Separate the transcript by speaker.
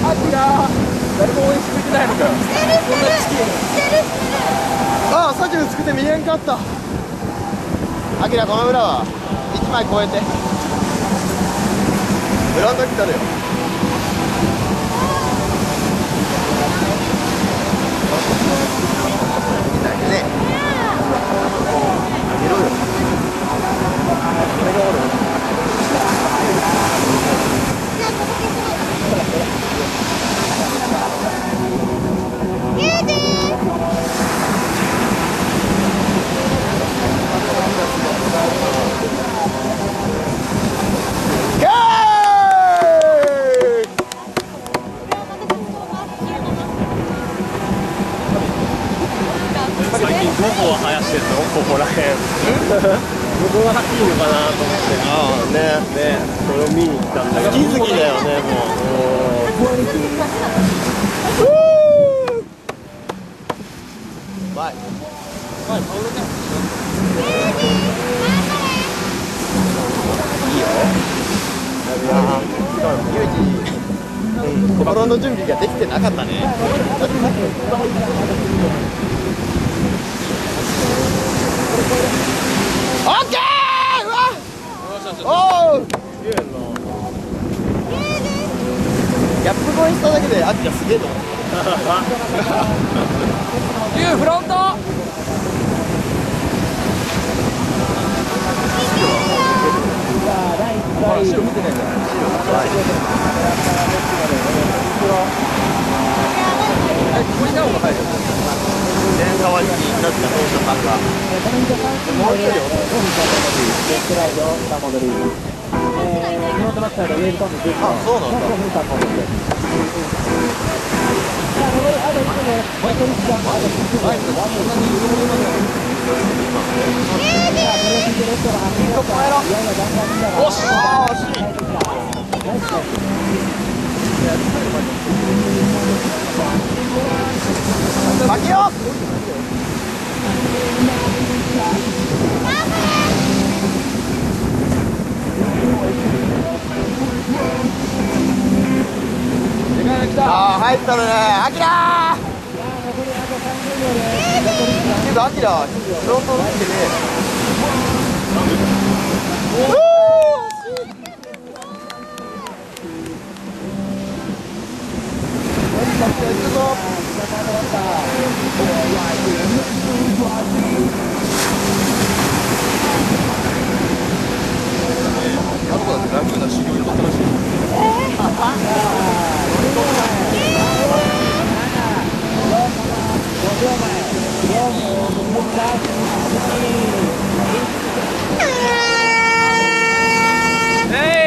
Speaker 1: アキラ誰も応援してくれてないのかよ。こんな地形ああ、さっきの作って見えんかった。アキラ、この裏は1枚越えてブランド来たるよ。ね、あげろよ。これがおる。
Speaker 2: 最近どこは生やしてんの？ここらへん。どこがいいのかなと思って。
Speaker 1: ああね、
Speaker 2: それを見に来たんだけど。
Speaker 1: 好き好きだよね、もう。バイ。いいよ。ユージ、心の準備ができてなかったね。オッケー。うわ。おお。ギャップ越えしただけでアキラすげえと思う。
Speaker 3: ユーフロント。
Speaker 1: 白見てないんだよ。
Speaker 3: ここに何が入る？
Speaker 1: 代わりになった当初さんが。もう一人あ、そうなんだ。おっしゃー、惜しい。巻きよ。ああ、入ったね、アキラー。けどアキラフロント打ってね。あとだって楽な修行になったらしい。
Speaker 3: えい